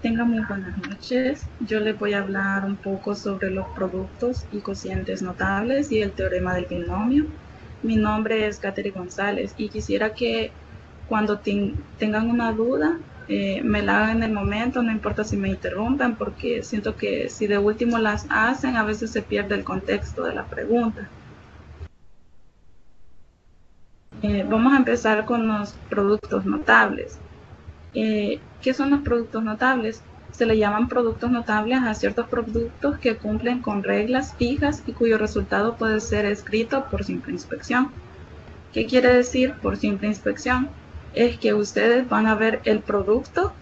Tengan muy buenas noches. Yo les voy a hablar un poco sobre los productos y cocientes notables y el teorema del binomio. Mi nombre es Katherine González y quisiera que cuando tengan una duda me la hagan en el momento, no importa si me interrumpen, porque siento que si de último las hacen a veces se pierde el contexto de la pregunta. Vamos a empezar con los productos notables. ¿Qué son los productos notables? Se le llaman productos notables a ciertos productos que cumplen con reglas fijas y cuyo resultado puede ser escrito por simple inspección. ¿Qué quiere decir por simple inspección? Es que ustedes van a ver el producto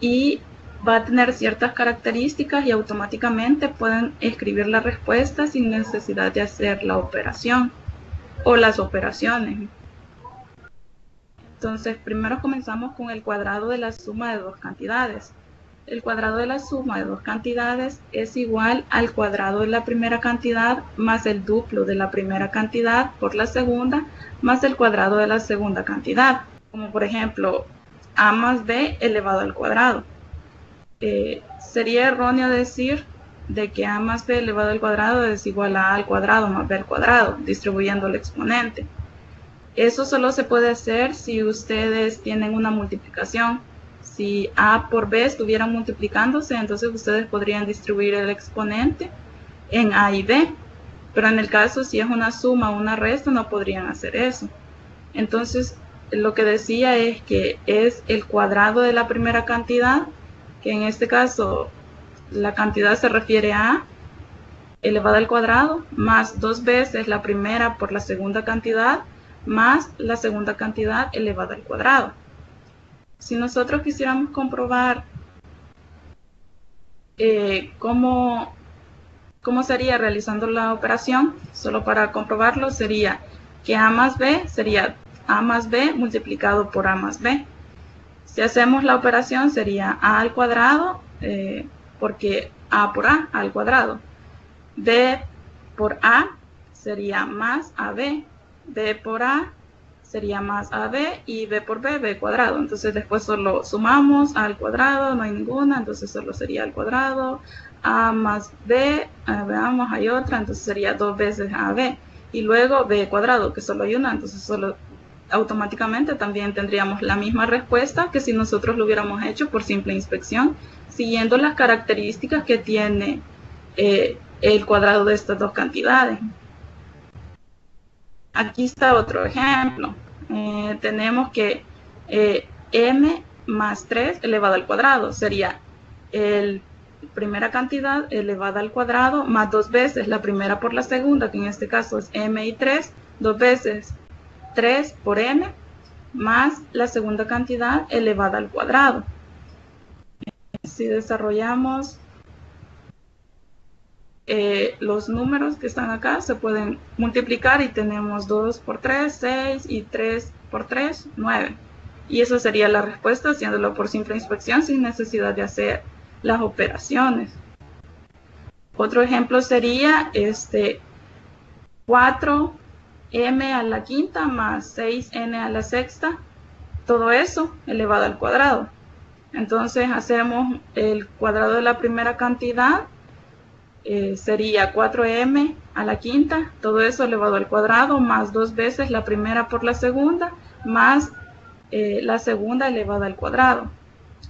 y va a tener ciertas características y automáticamente pueden escribir la respuesta sin necesidad de hacer la operación o las operaciones. Entonces, primero comenzamos con el cuadrado de la suma de dos cantidades. El cuadrado de la suma de dos cantidades es igual al cuadrado de la primera cantidad más el duplo de la primera cantidad por la segunda más el cuadrado de la segunda cantidad. Como por ejemplo, a más b elevado al cuadrado. Sería erróneo decir de que a más b elevado al cuadrado es igual a al cuadrado más b al cuadrado, distribuyendo el exponente. Eso solo se puede hacer si ustedes tienen una multiplicación. Si a por b estuvieran multiplicándose, entonces ustedes podrían distribuir el exponente en a y b. Pero en el caso, si es una suma o una resta, no podrían hacer eso. Entonces, lo que decía es que es el cuadrado de la primera cantidad, que en este caso la cantidad se refiere a a elevado al cuadrado, más 2 veces la primera por la segunda cantidad, más la segunda cantidad elevada al cuadrado. Si nosotros quisiéramos comprobar cómo sería realizando la operación, solo para comprobarlo sería que a más b sería a más b multiplicado por a más b. Si hacemos la operación sería a al cuadrado, porque a por a al cuadrado. B por a sería más ab. B por a sería más ab y b por b, b cuadrado. Entonces después solo sumamos a al cuadrado, no hay ninguna, entonces solo sería al cuadrado. A más b, veamos, hay otra, entonces sería 2 veces ab. Y luego b cuadrado, que solo hay una, entonces solo automáticamente también tendríamos la misma respuesta que si nosotros lo hubiéramos hecho por simple inspección, siguiendo las características que tiene el cuadrado de estas dos cantidades. Aquí está otro ejemplo. Tenemos que m más 3 elevado al cuadrado sería la primera cantidad elevada al cuadrado más 2 veces la primera por la segunda, que en este caso es m y 3, 2 veces 3 por m, más la segunda cantidad elevada al cuadrado. Si desarrollamos los números que están acá se pueden multiplicar y tenemos 2 por 3, 6 y 3 por 3, 9. Y esa sería la respuesta haciéndolo por simple inspección sin necesidad de hacer las operaciones. Otro ejemplo sería 4m a la quinta más 6n a la sexta, todo eso elevado al cuadrado. Entonces hacemos el cuadrado de la primera cantidad, sería 4m a la quinta, todo eso elevado al cuadrado, más 2 veces la primera por la segunda, más la segunda elevada al cuadrado.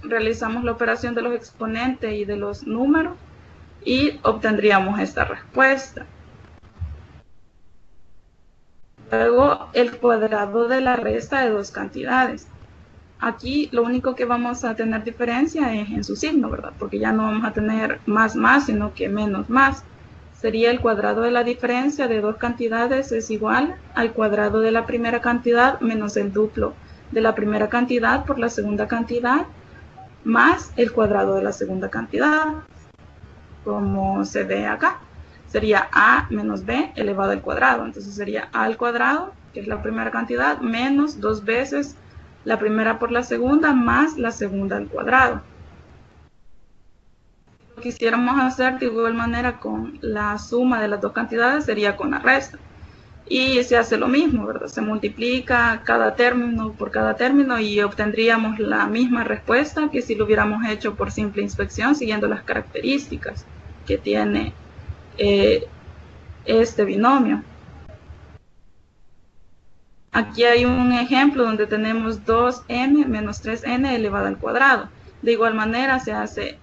Realizamos la operación de los exponentes y de los números y obtendríamos esta respuesta. Luego, el cuadrado de la resta de dos cantidades. Aquí lo único que vamos a tener diferencia es en su signo, ¿verdad? Porque ya no vamos a tener más, sino que menos, más. Sería el cuadrado de la diferencia de dos cantidades es igual al cuadrado de la primera cantidad menos el duplo de la primera cantidad por la segunda cantidad más el cuadrado de la segunda cantidad, como se ve acá. Sería a menos b elevado al cuadrado. Entonces sería a al cuadrado, que es la primera cantidad, menos 2 veces la primera por la segunda más la segunda al cuadrado. Si lo quisiéramos hacer de igual manera con la suma de las dos cantidades sería con la resta. Y se hace lo mismo, ¿verdad? Se multiplica cada término por cada término y obtendríamos la misma respuesta que si lo hubiéramos hecho por simple inspección siguiendo las características que tiene este binomio. Aquí hay un ejemplo donde tenemos 2m menos 3n elevado al cuadrado. De igual manera se hace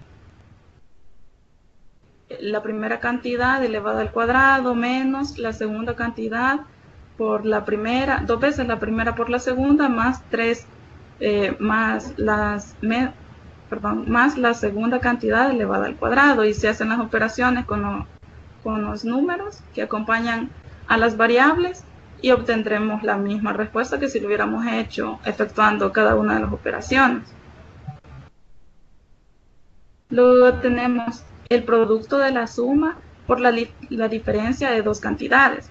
la primera cantidad elevada al cuadrado menos la segunda cantidad por la primera, 2 veces la primera por la segunda, más 3, más la segunda cantidad elevada al cuadrado, y se hacen las operaciones con los números que acompañan a las variables y obtendremos la misma respuesta que si lo hubiéramos hecho efectuando cada una de las operaciones. Luego tenemos el producto de la suma por la diferencia de dos cantidades.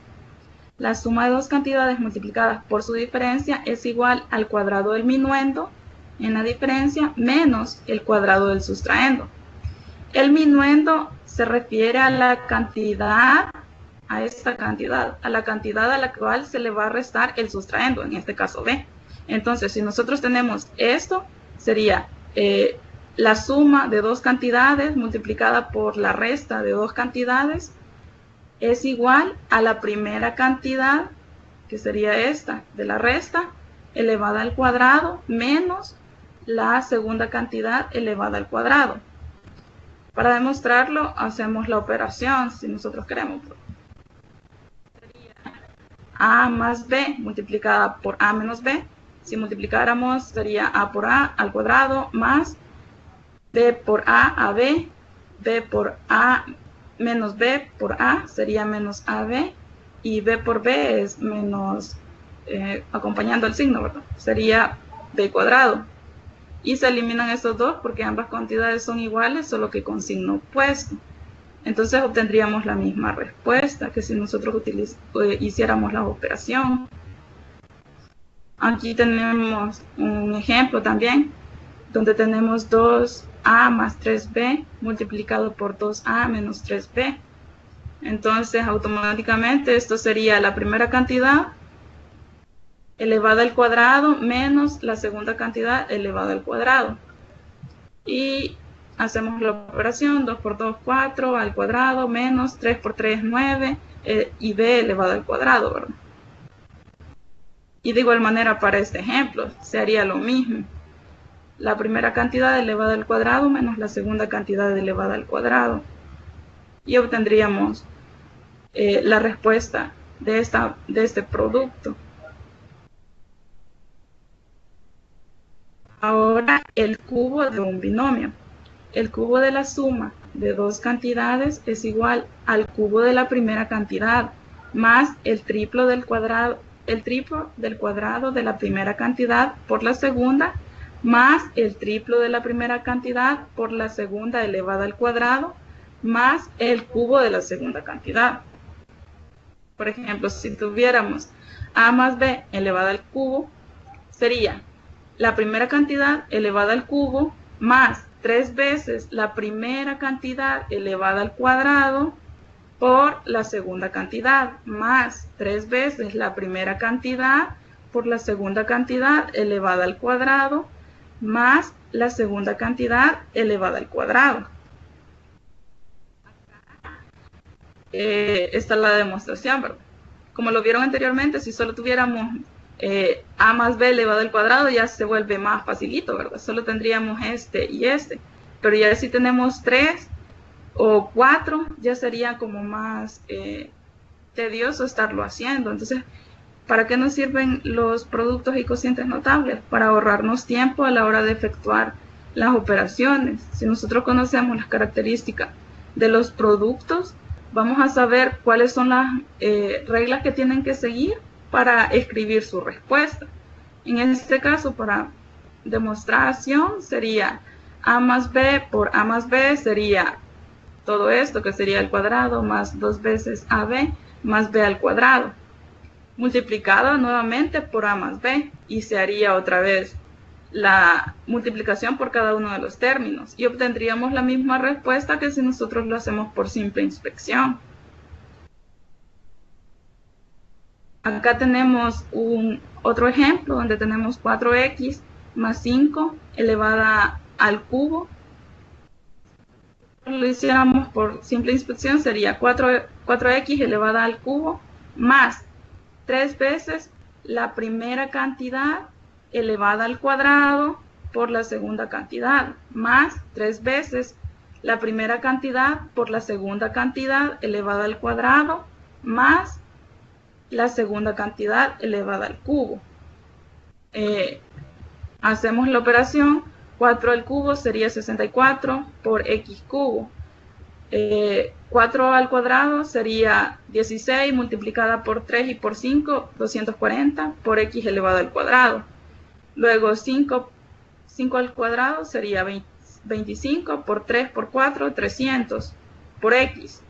La suma de dos cantidades multiplicadas por su diferencia es igual al cuadrado del minuendo en la diferencia menos el cuadrado del sustraendo. El minuendo se refiere a la cantidad, a esta cantidad, a la cantidad a la cual se le va a restar el sustraendo, en este caso b. Entonces, si nosotros tenemos esto, sería la suma de dos cantidades multiplicada por la resta de dos cantidades es igual a la primera cantidad, que sería esta, de la resta, elevada al cuadrado, menos la segunda cantidad elevada al cuadrado. Para demostrarlo, hacemos la operación, si nosotros queremos. Sería a más b multiplicada por a menos b. Si multiplicáramos, sería a por a al cuadrado más b por a b, b por a menos b por a sería menos ab, y b por b es menos, acompañando el signo, ¿verdad? Sería b cuadrado. Y se eliminan estos dos porque ambas cantidades son iguales, solo que con signo opuesto. Entonces obtendríamos la misma respuesta que si nosotros hiciéramos la operación. Aquí tenemos un ejemplo también, donde tenemos 2a más 3b multiplicado por 2a menos 3b. Entonces, automáticamente esto sería la primera cantidad elevada al cuadrado menos la segunda cantidad elevada al cuadrado. Y hacemos la operación, 2 por 2, 4 al cuadrado menos 3 por 3, 9 y b elevado al cuadrado, ¿verdad? Y de igual manera para este ejemplo se haría lo mismo. La primera cantidad elevada al cuadrado menos la segunda cantidad elevada al cuadrado. Y obtendríamos la respuesta de este producto. Ahora el cubo de un binomio. El cubo de la suma de dos cantidades es igual al cubo de la primera cantidad más el triplo del cuadrado de la primera cantidad por la segunda más el triplo de la primera cantidad por la segunda elevada al cuadrado más el cubo de la segunda cantidad. Por ejemplo, si tuviéramos a más b elevada al cubo, sería la primera cantidad elevada al cubo más 3 veces la primera cantidad elevada al cuadrado por la segunda cantidad más 3 veces la primera cantidad por la segunda cantidad elevada al cuadrado más la segunda cantidad elevada al cuadrado. Esta es la demostración, ¿verdad? Como lo vieron anteriormente, si solo tuviéramos a más b elevado al cuadrado, ya se vuelve más facilito, ¿verdad? Solo tendríamos este y este. Pero ya si tenemos 3 o 4, ya sería como más tedioso estarlo haciendo. Entonces, ¿para qué nos sirven los productos y cocientes notables? Para ahorrarnos tiempo a la hora de efectuar las operaciones. Si nosotros conocemos las características de los productos, vamos a saber cuáles son las reglas que tienen que seguir para escribir su respuesta. En este caso, para demostración, sería a más b por a más b, sería todo esto, que sería al cuadrado, más 2 veces ab más b al cuadrado, multiplicado nuevamente por a más b, y se haría otra vez la multiplicación por cada uno de los términos, y obtendríamos la misma respuesta que si nosotros lo hacemos por simple inspección. Acá tenemos otro ejemplo donde tenemos 4x más 5 elevada al cubo. Si lo hiciéramos por simple inspección sería 4x elevada al cubo más 3 veces la primera cantidad elevada al cuadrado por la segunda cantidad, más 3 veces la primera cantidad por la segunda cantidad elevada al cuadrado, más la segunda cantidad elevada al cubo. Hacemos la operación, 4 al cubo sería 64 por x cubo. 4 al cuadrado sería 16 multiplicada por 3 y por 5, 240 por x elevado al cuadrado. Luego 5 al cuadrado sería 25 por 3 por 4, 300 por x.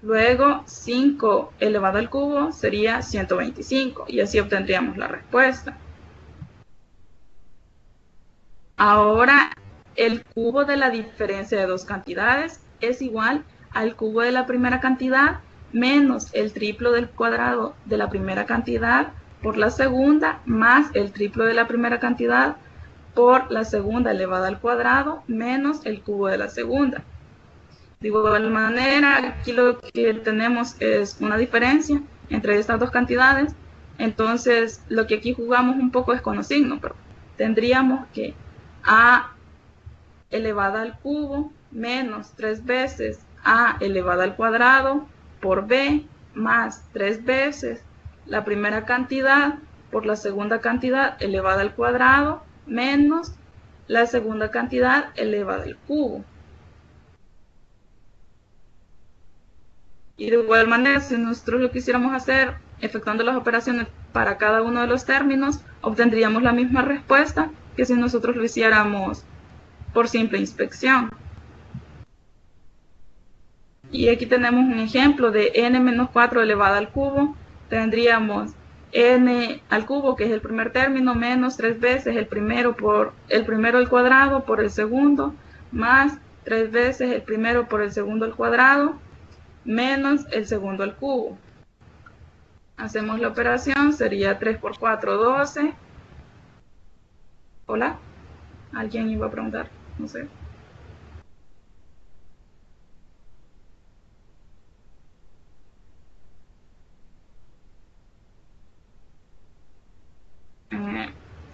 Luego 5 elevado al cubo sería 125 y así obtendríamos la respuesta. Ahora el cubo de la diferencia de dos cantidades es igual al cubo de la primera cantidad menos el triplo del cuadrado de la primera cantidad por la segunda más el triplo de la primera cantidad por la segunda elevada al cuadrado menos el cubo de la segunda. De igual manera, aquí lo que tenemos es una diferencia entre estas dos cantidades. Entonces, lo que aquí jugamos un poco es con los signos, pero tendríamos que a elevada al cubo menos 3 veces a elevada al cuadrado por b más 3 veces la primera cantidad por la segunda cantidad elevada al cuadrado menos la segunda cantidad elevada al cubo. Y de igual manera, si nosotros lo quisiéramos hacer efectuando las operaciones para cada uno de los términos, obtendríamos la misma respuesta que si nosotros lo hiciéramos por simple inspección. Y aquí tenemos un ejemplo de n menos 4 elevada al cubo. Tendríamos n al cubo, que es el primer término, menos 3 veces el primero al cuadrado por el segundo, más 3 veces el primero por el segundo al cuadrado, menos el segundo al cubo. Hacemos la operación, sería 3 por 4, 12. ¿Hola? ¿Alguien iba a preguntar? No sé.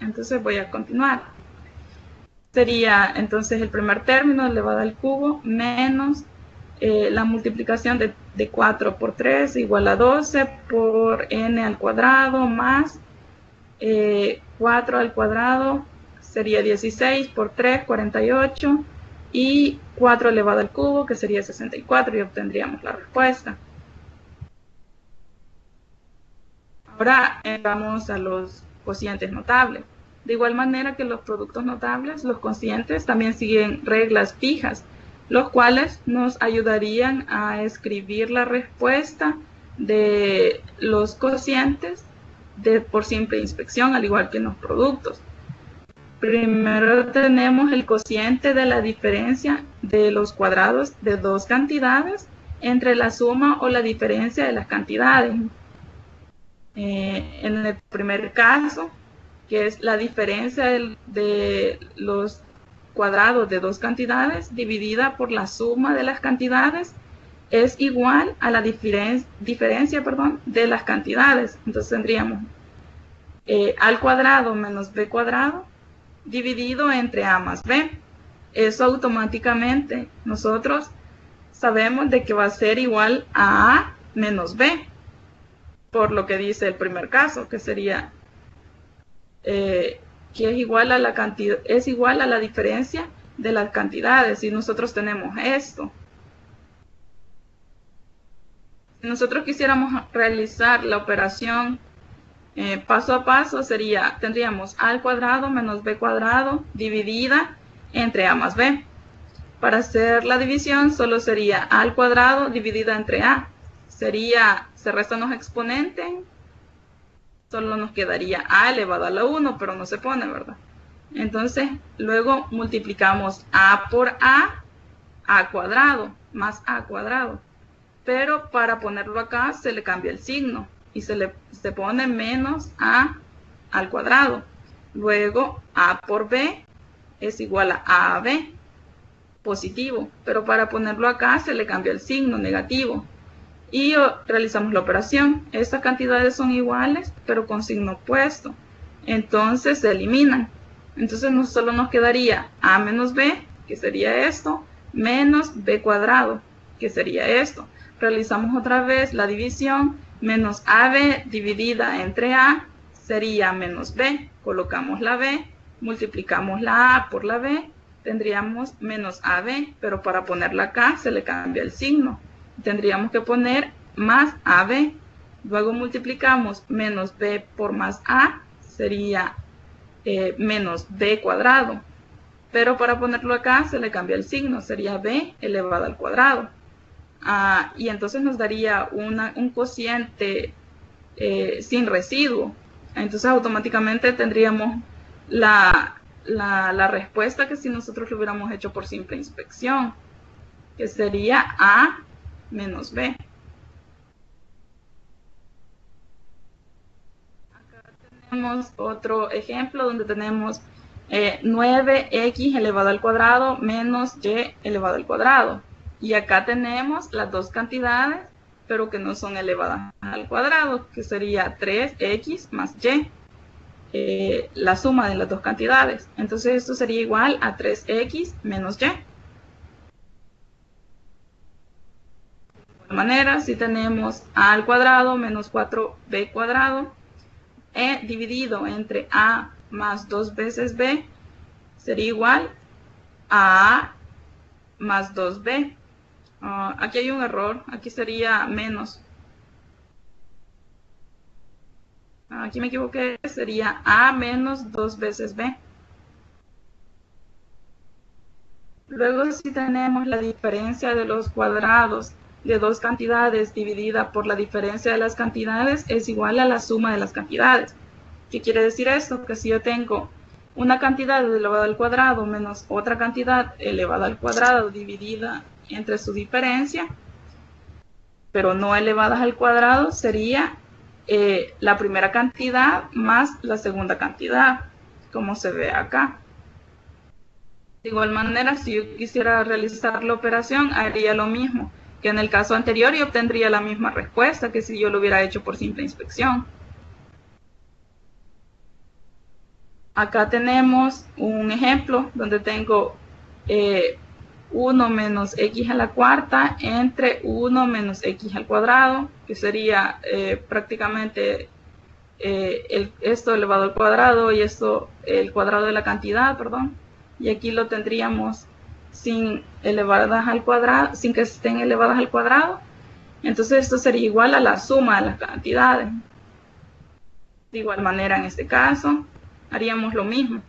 Entonces voy a continuar. Sería entonces el primer término elevado al cubo menos la multiplicación de 4 por 3 igual a 12 por n al cuadrado más 4 al cuadrado sería 16 por 3, 48 y 4 elevado al cubo que sería 64 y obtendríamos la respuesta. Ahora vamos a los cocientes notables. De igual manera que los productos notables, los cocientes también siguen reglas fijas, los cuales nos ayudarían a escribir la respuesta de los cocientes por simple inspección, al igual que en los productos. Primero tenemos el cociente de la diferencia de los cuadrados de dos cantidades entre la suma o la diferencia de las cantidades. En el primer caso, que es la diferencia de los cuadrados de dos cantidades dividida por la suma de las cantidades, es igual a la diferencia de las cantidades. Entonces tendríamos al cuadrado menos b cuadrado dividido entre a más b. Eso automáticamente nosotros sabemos de que va a ser igual a menos b, por lo que dice el primer caso, que sería que es igual a la cantidad, es igual a la diferencia de las cantidades. Si nosotros tenemos esto, si nosotros quisiéramos realizar la operación paso a paso, tendríamos a al cuadrado menos b cuadrado dividida entre a más b. Para hacer la división solo sería a al cuadrado dividida entre a. Se restan los exponentes, solo nos quedaría a elevado a la 1, pero no se pone, ¿verdad? Entonces, luego multiplicamos a por a cuadrado, más a cuadrado. Pero para ponerlo acá se le cambia el signo y se pone menos a al cuadrado. Luego a por b es igual a ab positivo, pero para ponerlo acá se le cambia el signo negativo. Y realizamos la operación. Estas cantidades son iguales, pero con signo opuesto. Entonces se eliminan. Entonces solo nos quedaría a menos b, que sería esto, menos b cuadrado, que sería esto. Realizamos otra vez la división. Menos ab dividida entre a sería menos b. Colocamos la b, multiplicamos la a por la b, tendríamos menos ab, pero para ponerla acá se le cambia el signo. Tendríamos que poner más ab. Luego multiplicamos menos b por más a, sería menos b cuadrado. Pero para ponerlo acá se le cambia el signo, sería b elevado al cuadrado. Y entonces nos daría un cociente sin residuo. Entonces automáticamente tendríamos la respuesta que si nosotros lo hubiéramos hecho por simple inspección, que sería a menos b. Acá tenemos otro ejemplo donde tenemos 9x elevado al cuadrado menos y elevado al cuadrado. Y acá tenemos las dos cantidades, pero que no son elevadas al cuadrado, que sería 3x más y, la suma de las dos cantidades. Entonces esto sería igual a 3x menos y. De manera, si tenemos a al cuadrado menos 4b cuadrado dividido entre a más 2 veces b, sería igual a a más 2b. Aquí hay un error, aquí sería menos. Aquí me equivoqué, sería a menos 2 veces b. Luego, si tenemos la diferencia de los cuadrados de dos cantidades dividida por la diferencia de las cantidades es igual a la suma de las cantidades. ¿Qué quiere decir esto? Que si yo tengo una cantidad elevada al cuadrado menos otra cantidad elevada al cuadrado dividida entre su diferencia, pero no elevadas al cuadrado, sería la primera cantidad más la segunda cantidad, como se ve acá. De igual manera, si yo quisiera realizar la operación, haría lo mismo que en el caso anterior y obtendría la misma respuesta que si yo lo hubiera hecho por simple inspección. Acá tenemos un ejemplo donde tengo 1 menos x a la cuarta entre 1 menos x al cuadrado, que sería prácticamente esto elevado al cuadrado y esto el cuadrado de la cantidad, perdón. Y aquí lo tendríamos sin elevadas al cuadrado, sin que estén elevadas al cuadrado. Entonces esto sería igual a la suma de las cantidades. De igual manera en este caso haríamos lo mismo.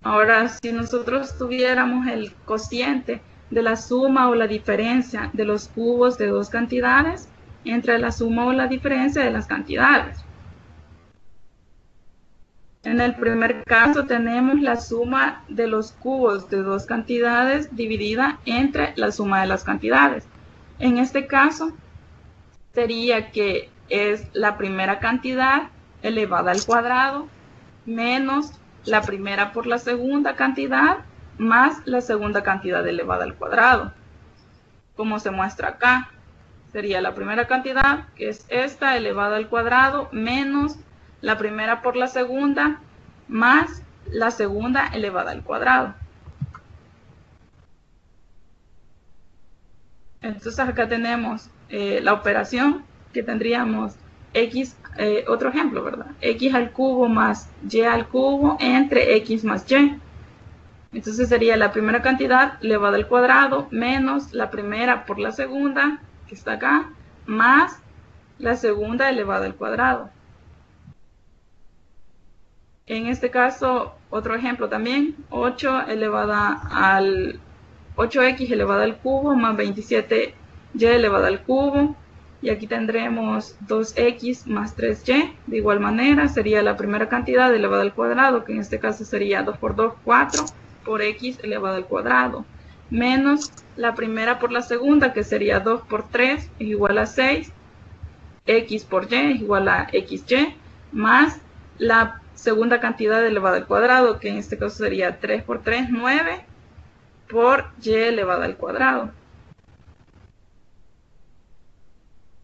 Ahora, si nosotros tuviéramos el cociente de la suma o la diferencia de los cubos de dos cantidades entre la suma o la diferencia de las cantidades. En el primer caso tenemos la suma de los cubos de dos cantidades dividida entre la suma de las cantidades. En este caso sería que es la primera cantidad elevada al cuadrado menos la primera por la segunda cantidad más la segunda cantidad elevada al cuadrado. Como se muestra acá, sería la primera cantidad, que es esta, elevada al cuadrado, menos la primera por la segunda, más la segunda elevada al cuadrado. Entonces acá tenemos la operación que tendríamos x, otro ejemplo, ¿verdad? X al cubo más y al cubo entre x más y. Entonces sería la primera cantidad elevada al cuadrado menos la primera por la segunda, que está acá, más la segunda elevada al cuadrado. En este caso, otro ejemplo también, 8x elevada al cubo más 27y elevada al cubo. Y aquí tendremos 2x más 3y. De igual manera, sería la primera cantidad elevada al cuadrado, que en este caso sería 2 por 2, 4, por x elevado al cuadrado. menos la primera por la segunda, que sería 2 por 3 es igual a 6, x por y es igual a xy, más la segunda cantidad elevada al cuadrado, que en este caso sería 3 por 3, 9, por y elevada al cuadrado.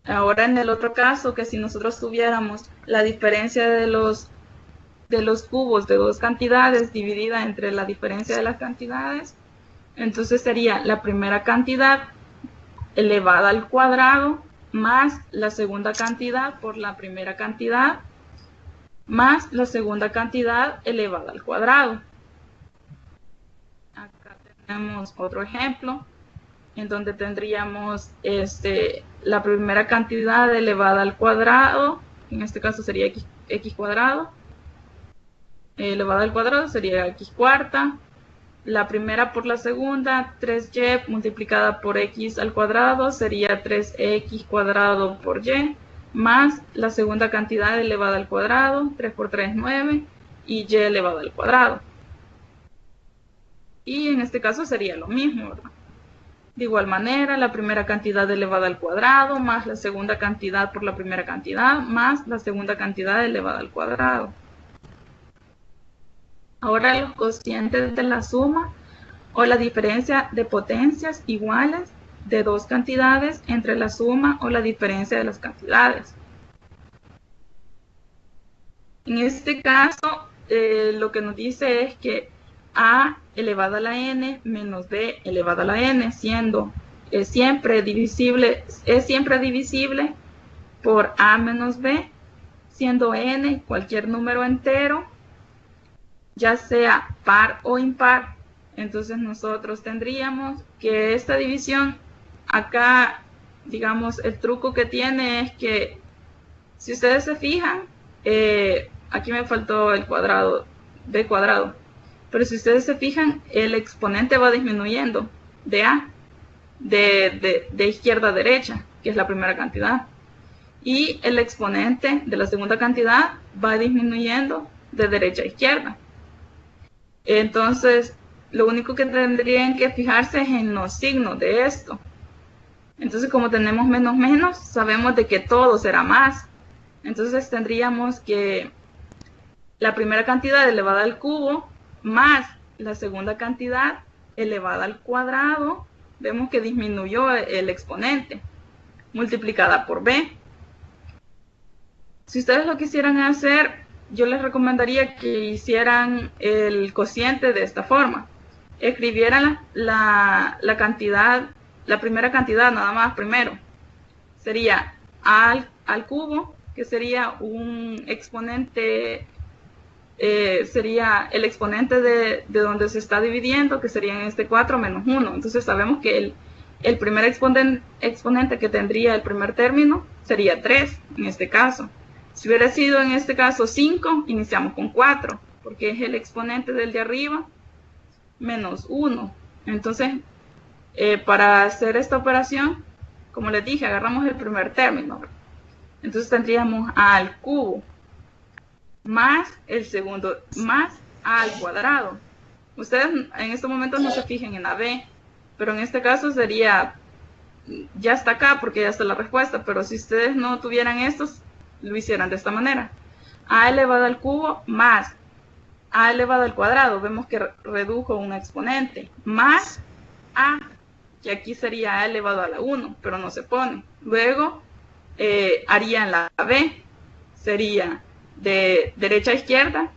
Ahora en el otro caso, que si nosotros tuviéramos la diferencia de los cubos de dos cantidades dividida entre la diferencia de las cantidades, entonces sería la primera cantidad elevada al cuadrado más la segunda cantidad por la primera cantidad más la segunda cantidad elevada al cuadrado. Acá tenemos otro ejemplo en donde tendríamos la primera cantidad elevada al cuadrado, en este caso sería x cuadrado, elevada al cuadrado sería x cuarta, la primera por la segunda, 3y multiplicada por x al cuadrado sería 3x cuadrado por y, más la segunda cantidad elevada al cuadrado, 3 por 3, 9, y y elevada al cuadrado. Y en este caso sería lo mismo, ¿verdad? De igual manera, la primera cantidad elevada al cuadrado, más la segunda cantidad por la primera cantidad, más la segunda cantidad elevada al cuadrado. Ahora los cocientes de la suma o la diferencia de potencias iguales de dos cantidades entre la suma o la diferencia de las cantidades. En este caso, lo que nos dice es que a elevado a la n menos b elevado a la n, siendo siempre divisible por a menos b, siendo n cualquier número entero, ya sea par o impar. Entonces nosotros tendríamos que esta división, acá, digamos, el truco que tiene es que, si ustedes se fijan, aquí me faltó el cuadrado, b cuadrado, pero si ustedes se fijan, el exponente va disminuyendo de a, de izquierda a derecha, que es la primera cantidad, y el exponente de la segunda cantidad va disminuyendo de derecha a izquierda. Entonces, lo único que tendrían que fijarse es en los signos de esto. Entonces, como tenemos menos menos, sabemos de que todo será más. Entonces, tendríamos que la primera cantidad elevada al cubo más la segunda cantidad elevada al cuadrado, vemos que disminuyó el exponente, multiplicada por b. Si ustedes lo quisieran hacer, yo les recomendaría que hicieran el cociente de esta forma. Escribieran la cantidad, la primera cantidad nada más primero. Sería a al cubo, que sería un exponente, sería el exponente de donde se está dividiendo, que sería en este 4 menos 1. Entonces sabemos que el primer exponente que tendría el primer término sería 3 en este caso. Si hubiera sido en este caso 5, iniciamos con 4, porque es el exponente del de arriba menos 1. Entonces, para hacer esta operación, como les dije, agarramos el primer término. Entonces tendríamos a al cubo más el segundo, más a al cuadrado. Ustedes en estos momentos no se fijen en la b, pero en este caso sería, ya está acá porque ya está la respuesta, pero si ustedes no tuvieran estos, lo hicieran de esta manera. A elevado al cubo más a elevado al cuadrado, vemos que redujo un exponente, más a, que aquí sería a elevado a la 1, pero no se pone. Luego harían la b, sería de derecha a izquierda,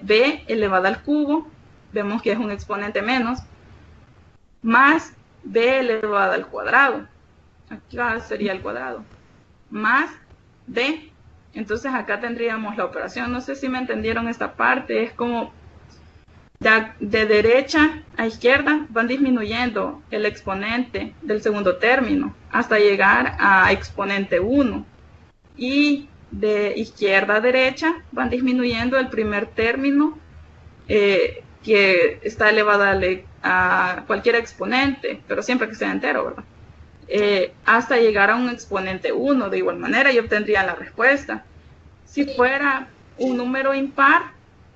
b elevado al cubo, vemos que es un exponente menos, más b elevado al cuadrado, aquí sería el cuadrado, más b. Entonces acá tendríamos la operación. No sé si me entendieron esta parte. Es como de derecha a izquierda van disminuyendo el exponente del segundo término hasta llegar a exponente 1. Y de izquierda a derecha van disminuyendo el primer término que está elevado a cualquier exponente, pero siempre que sea entero, ¿verdad? Hasta llegar a un exponente 1 de igual manera y obtendrían la respuesta. Si fuera un número impar,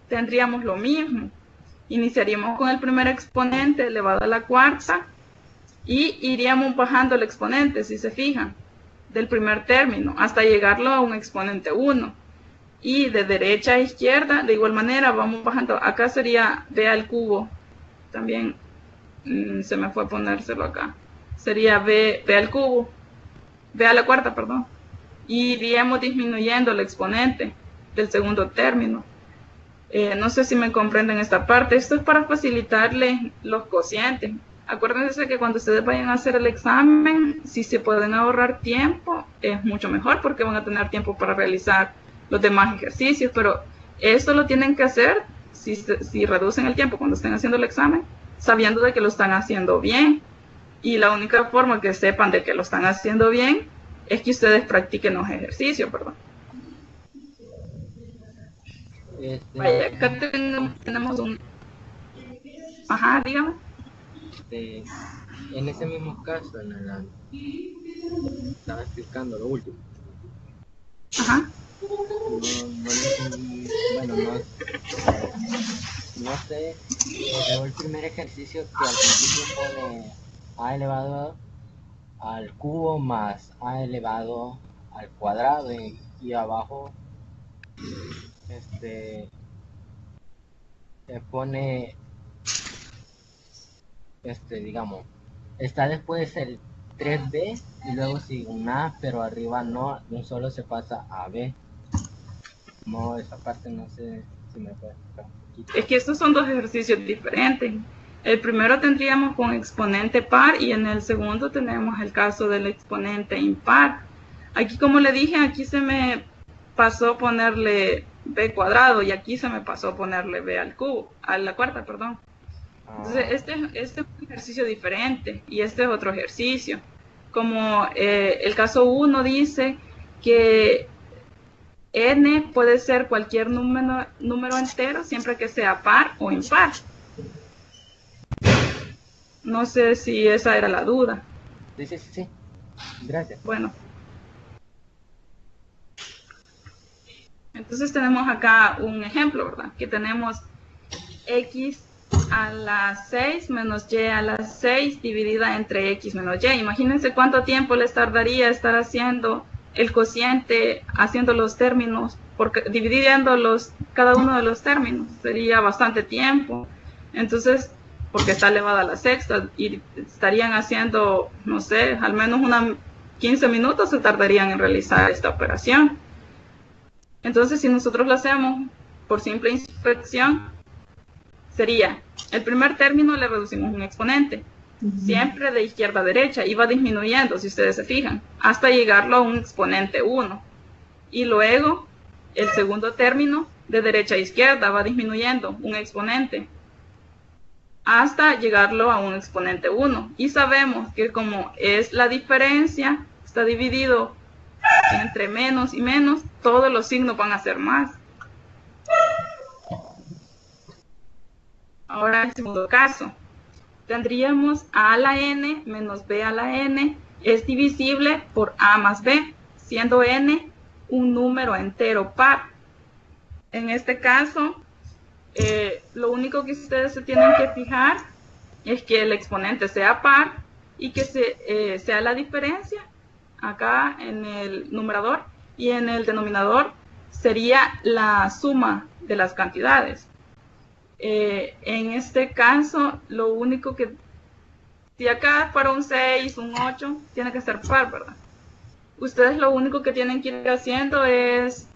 tendríamos lo mismo. Iniciaríamos con el primer exponente elevado a la cuarta y iríamos bajando el exponente, si se fijan, del primer término hasta llegarlo a un exponente 1. Y de derecha a izquierda, de igual manera, vamos bajando. Acá sería b al cubo. También se me fue ponérselo acá. Sería b al cubo. B a la cuarta, perdón. Y iríamos disminuyendo el exponente del segundo término. No sé si me comprenden esta parte. Esto es para facilitarles los cocientes. Acuérdense que cuando ustedes vayan a hacer el examen, si se pueden ahorrar tiempo, es mucho mejor porque van a tener tiempo para realizar los demás ejercicios. Pero esto lo tienen que hacer si reducen el tiempo cuando estén haciendo el examen, sabiendo de que lo están haciendo bien. Y la única forma que sepan de que lo están haciendo bien es que ustedes practiquen los ejercicios, perdón. Vaya, acá tenemos un... Ajá, dígame. En ese mismo caso, estaba explicando lo último. Ajá. No sé, veo el primer ejercicio que al principio pone a elevado al cubo más a elevado al cuadrado y abajo se pone digamos, está después el 3b y luego sigue un a, pero arriba no, de un solo se pasa a b. No, esa parte no sé si me puede explicar un poquito. Es que estos son dos ejercicios diferentes. El primero tendríamos con exponente par y en el segundo tenemos el caso del exponente impar. Aquí, como le dije, aquí se me pasó ponerle b cuadrado y aquí se me pasó ponerle b al cubo, a la cuarta, perdón. Entonces, este es un ejercicio diferente y este es otro ejercicio. Como el caso 1 dice que n puede ser cualquier número entero siempre que sea par o impar. No sé si esa era la duda. Sí. Gracias. Bueno. Entonces tenemos acá un ejemplo, ¿verdad? Que tenemos x a la 6 menos y a la 6 dividida entre x menos y. Imagínense cuánto tiempo les tardaría estar haciendo el cociente, haciendo los términos, dividiendo cada uno de los términos. Sería bastante tiempo. Entonces, porque está elevada a la sexta, y estarían haciendo, no sé, al menos 15 minutos se tardarían en realizar esta operación. Entonces, si nosotros lo hacemos por simple inspección, sería, el primer término le reducimos un exponente, siempre de izquierda a derecha, y va disminuyendo, si ustedes se fijan, hasta llegarlo a un exponente 1. Y luego, el segundo término, de derecha a izquierda, va disminuyendo un exponente, hasta llegarlo a un exponente 1. Y sabemos que como es la diferencia, está dividido entre menos y menos, todos los signos van a ser más. Ahora, en el segundo caso, tendríamos a la n menos b a la n es divisible por a más b, siendo n un número entero par. En este caso, lo único que ustedes se tienen que fijar es que el exponente sea par y que sea la diferencia acá en el numerador, y en el denominador sería la suma de las cantidades. En este caso, lo único que, si acá fuera un 6, un 8, tiene que ser par, ¿verdad? Ustedes lo único que tienen que ir haciendo es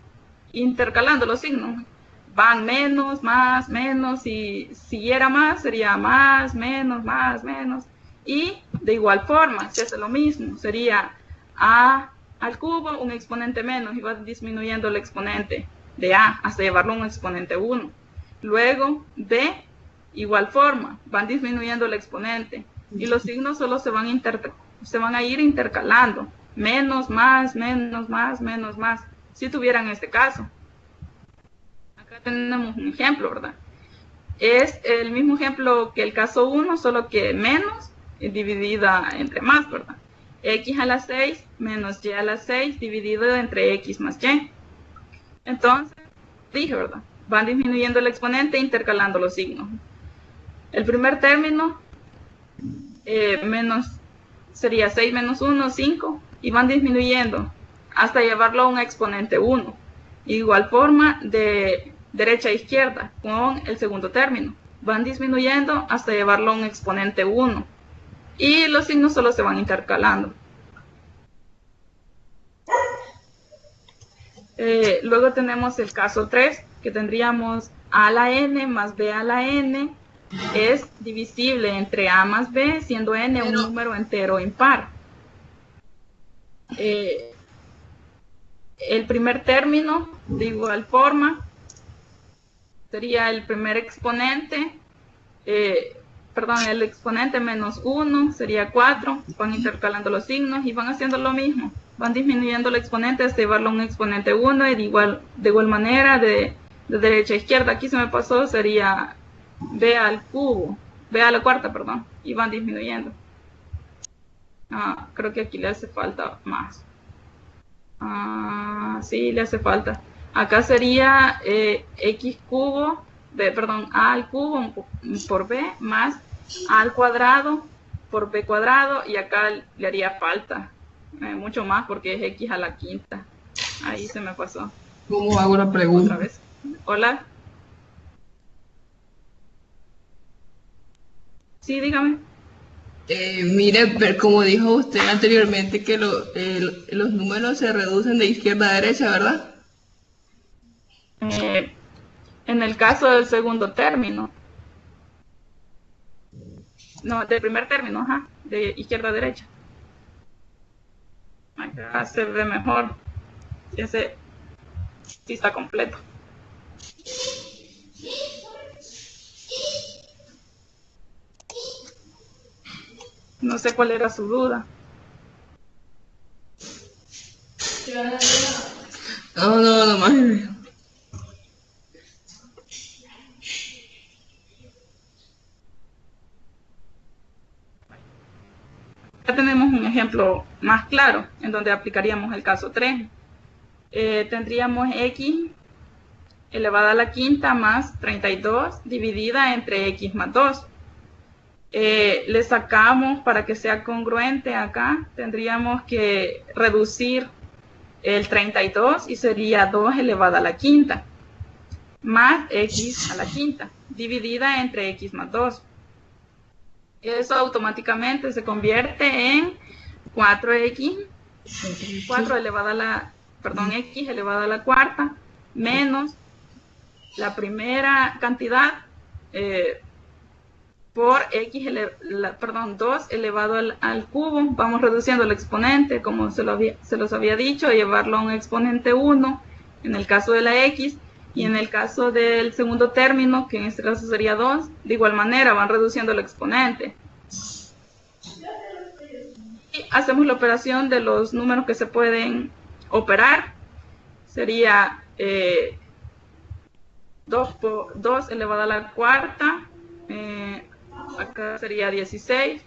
intercalando los signos. Van menos, más, menos, y si siguiera más, sería más, menos, más, menos. Y de igual forma, se hace lo mismo, sería a al cubo, un exponente menos, y va disminuyendo el exponente de a hasta llevarlo a un exponente 1. Luego, b, igual forma, van disminuyendo el exponente, y los signos solo se van a ir intercalando, menos, más, menos, más, menos, más, si tuvieran este caso. Acá tenemos un ejemplo, ¿verdad? Es el mismo ejemplo que el caso 1, solo que menos dividida entre más, ¿verdad? X a la 6 menos y a la 6 dividido entre x más y. Entonces, dije, ¿verdad? Van disminuyendo el exponente intercalando los signos. El primer término sería 6 menos 1, 5, y van disminuyendo hasta llevarlo a un exponente 1. Igual forma de derecha a izquierda con el segundo término. Van disminuyendo hasta llevarlo a un exponente 1. Y los signos solo se van intercalando. Luego tenemos el caso 3, que tendríamos a a la n más b a la n es divisible entre a más b, siendo n un número entero impar. El primer término, de igual forma, sería el primer exponente, el exponente menos 1 sería 4, van intercalando los signos y van haciendo lo mismo. Van disminuyendo el exponente hasta llevarlo a un exponente 1 y de igual manera de derecha a izquierda. Aquí se me pasó, sería b al cubo, b a la cuarta, perdón, y van disminuyendo. Creo que aquí le hace falta más. Sí, le hace falta. Acá sería x cubo, a al cubo por b más a al cuadrado por b cuadrado, y acá le haría falta mucho más porque es x a la quinta. Ahí se me pasó. ¿Cómo hago la pregunta? Otra vez. Hola. Sí, dígame. Mire, como dijo usted anteriormente, que los números se reducen de izquierda a derecha, ¿verdad? En el caso del segundo término. No, del primer término, ajá, de izquierda a derecha. Acá se ve mejor. Ese sí está completo. No sé cuál era su duda. No, nomás. Ya tenemos un ejemplo más claro en donde aplicaríamos el caso 3. Tendríamos x elevada a la quinta más 32 dividida entre x más 2. Le sacamos, para que sea congruente acá, tendríamos que reducir el 32 y sería 2 elevada a la quinta más x a la quinta dividida entre x más 2. Eso automáticamente se convierte en 4x, 4 elevada a la, x elevada a la cuarta, menos la primera cantidad por x, 2 elevado al cubo. Vamos reduciendo el exponente, como se los había dicho, llevarlo a un exponente 1, en el caso de la x, y en el caso del segundo término, que en este caso sería 2, de igual manera van reduciendo el exponente. Y hacemos la operación de los números que se pueden operar. Sería 2 elevado a la cuarta, acá sería 16,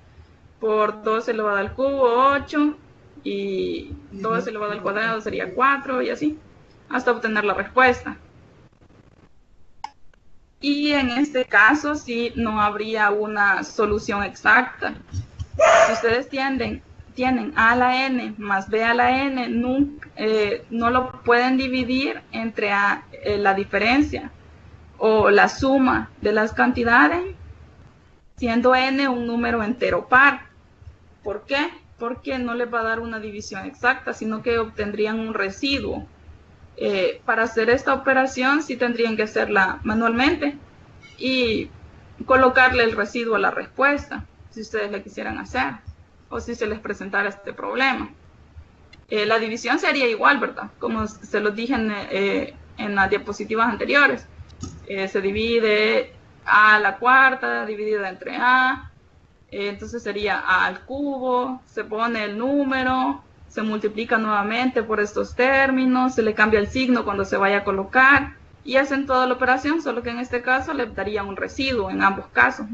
por 2 elevado al cubo, 8, y 2 elevado al cuadrado sería 4, y así, hasta obtener la respuesta. Y en este caso sí no habría una solución exacta. Si ustedes tienen a a la n más b a la n, no lo pueden dividir entre la diferencia o la suma de las cantidades, siendo n un número entero par. ¿Por qué? Porque no les va a dar una división exacta, sino que obtendrían un residuo. Para hacer esta operación sí tendrían que hacerla manualmente y colocarle el residuo a la respuesta, si ustedes la quisieran hacer, o si se les presentara este problema. La división sería igual, ¿verdad? Como se los dije en las diapositivas anteriores. Se divide a a la cuarta dividida entre a, entonces sería a al cubo, se pone el número, se multiplica nuevamente por estos términos, se le cambia el signo cuando se vaya a colocar, y hacen toda la operación, solo que en este caso le daría un residuo en ambos casos.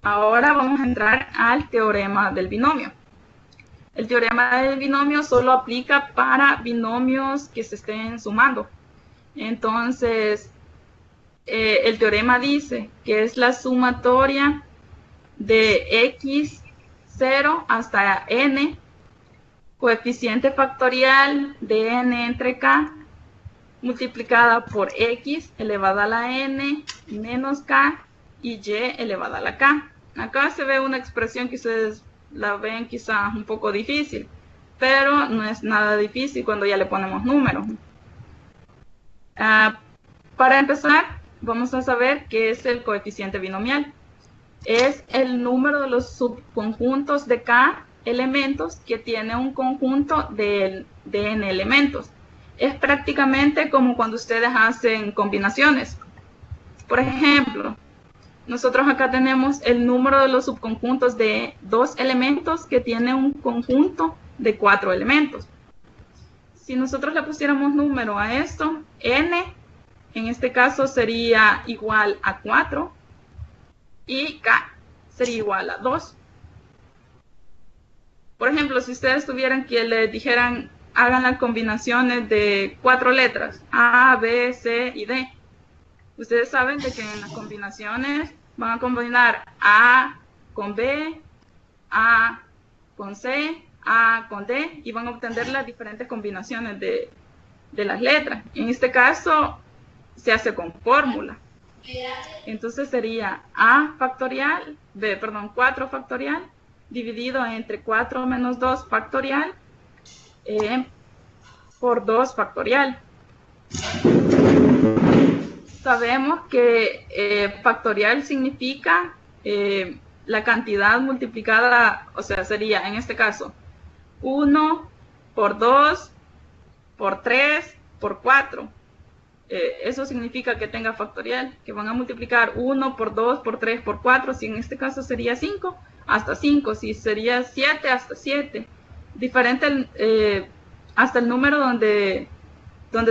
Ahora vamos a entrar al teorema del binomio. El teorema del binomio solo aplica para binomios que se estén sumando. Entonces, el teorema dice que es la sumatoria de x0 hasta n, coeficiente factorial de n entre k, multiplicada por x elevada a la n menos k y y elevada a la k. Acá se ve una expresión que ustedes la ven quizás un poco difícil, pero no es nada difícil cuando ya le ponemos números. Para empezar, vamos a saber qué es el coeficiente binomial. Es el número de los subconjuntos de k elementos que tiene un conjunto de n elementos. Es prácticamente como cuando ustedes hacen combinaciones. Por ejemplo, nosotros acá tenemos el número de los subconjuntos de 2 elementos que tiene un conjunto de 4 elementos. Si nosotros le pusiéramos número a esto, n en este caso sería igual a 4 y k sería igual a 2. Por ejemplo, si ustedes tuvieran que le dijeran hagan las combinaciones de 4 letras, A, B, C y D. Ustedes saben de que en las combinaciones van a combinar A con B, A con C, A con D y van a obtener las diferentes combinaciones de las letras. En este caso se hace con fórmula. Entonces sería A factorial, 4 factorial, dividido entre 4 menos 2 factorial por 2 factorial. Sabemos que factorial significa la cantidad multiplicada, o sea, sería en este caso 1 por 2 por 3 por 4. Eso significa que tenga factorial, que van a multiplicar 1 por 2 por 3 por 4, si en este caso sería 5, hasta 5, si sería 7, hasta 7. Diferente hasta el número donde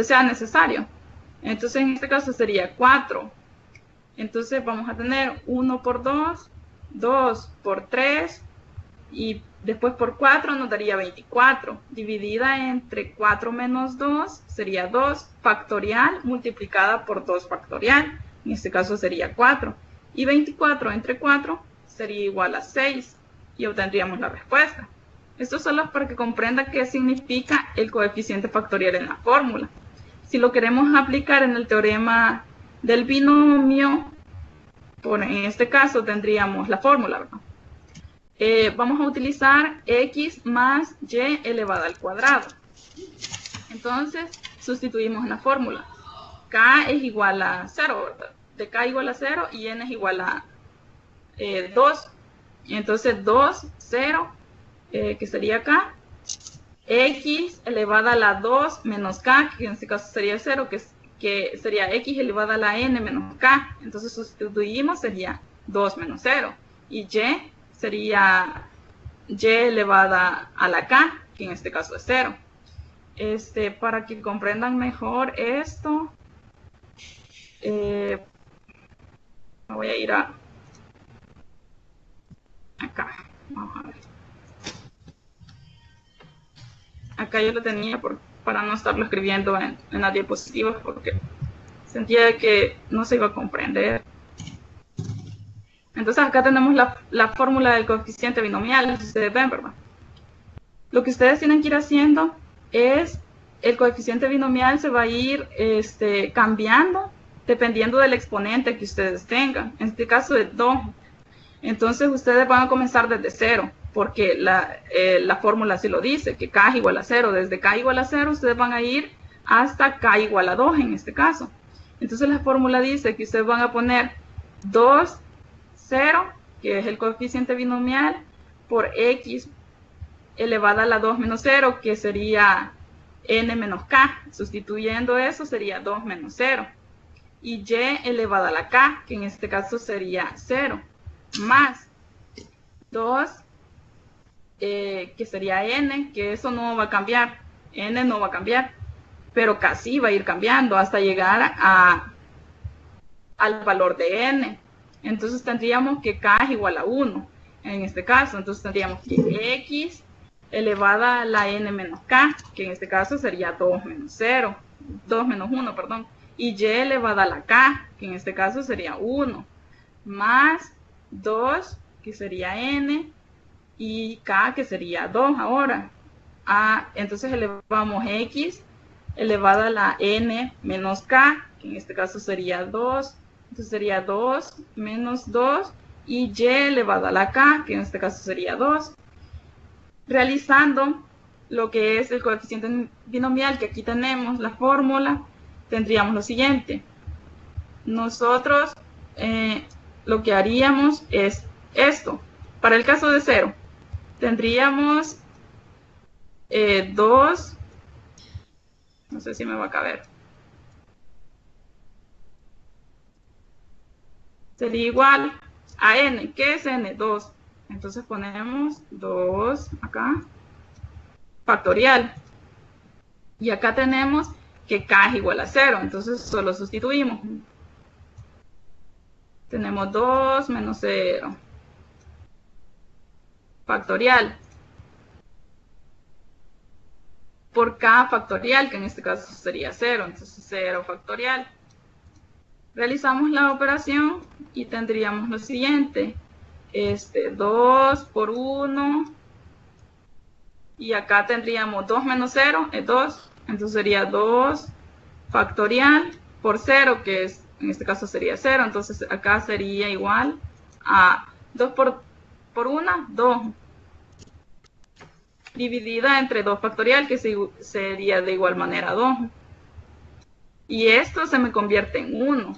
sea necesario. Entonces en este caso sería 4. Entonces vamos a tener 1 por 2, 2 por 3 y después por 4 nos daría 24. Dividida entre 4 menos 2 sería 2 factorial multiplicada por 2 factorial. En este caso sería 4. Y 24 entre 4 sería igual a 6 y obtendríamos la respuesta. Esto solo es para que comprendan qué significa el coeficiente factorial en la fórmula. Si lo queremos aplicar en el teorema del binomio, en este caso tendríamos la fórmula, ¿verdad? Vamos a utilizar x más y elevada al cuadrado. Entonces, sustituimos en la fórmula. K es igual a 0, ¿verdad? De K igual a 0 y n es igual a 2. Entonces, 2, 0, que sería K. X elevada a la 2 menos K, que en este caso sería 0, que sería X elevada a la n menos K. Entonces, sustituimos, sería 2 menos 0. Y Y sería y elevada a la k, que en este caso es 0. Para que comprendan mejor esto, me voy a ir acá. Vamos a ver. Acá yo lo tenía para no estarlo escribiendo en las diapositivas porque sentía que no se iba a comprender. Entonces acá tenemos la fórmula del coeficiente binomial, ustedes ven, ¿verdad? Lo que ustedes tienen que ir haciendo es, el coeficiente binomial se va a ir cambiando dependiendo del exponente que ustedes tengan. En este caso es 2. Entonces ustedes van a comenzar desde 0, porque la fórmula así lo dice, que k es igual a 0. Desde k igual a 0 ustedes van a ir hasta k igual a 2 en este caso. Entonces la fórmula dice que ustedes van a poner 2, 0, que es el coeficiente binomial, por x elevada a la 2 menos 0, que sería n menos k. Sustituyendo eso sería 2 menos 0. Y y elevada a la k, que en este caso sería 0, más 2, que sería n, que eso no va a cambiar. N no va a cambiar, pero k sí va a ir cambiando hasta llegar al valor de n. Entonces tendríamos que k es igual a 1 en este caso. Entonces tendríamos que x elevada a la n menos k, que en este caso sería 2 menos 1, perdón. y y elevada a la k, que en este caso sería 1, más 2, que sería n, y k, que sería 2 ahora. Entonces elevamos x elevada a la n menos k, que en este caso sería 2. Entonces sería 2 menos 2 y y elevada a la k, que en este caso sería 2. Realizando lo que es el coeficiente binomial, que aquí tenemos la fórmula, tendríamos lo siguiente. Nosotros lo que haríamos es esto. Para el caso de 0, tendríamos 2, no sé si me va a caber. Sería igual a n. ¿Qué es n? 2. Entonces ponemos 2 acá, factorial. Y acá tenemos que k es igual a 0, entonces solo sustituimos. Tenemos 2 menos 0, factorial, por k factorial, que en este caso sería 0, entonces 0 factorial. Realizamos la operación y tendríamos lo siguiente. 2 por 1, y acá tendríamos 2 menos 0, es 2, entonces sería 2 factorial por 0, que es, en este caso sería 0, entonces acá sería igual a 2 por 1, 2, dividida entre 2 factorial, que sería de igual manera 2. Y esto se me convierte en 1.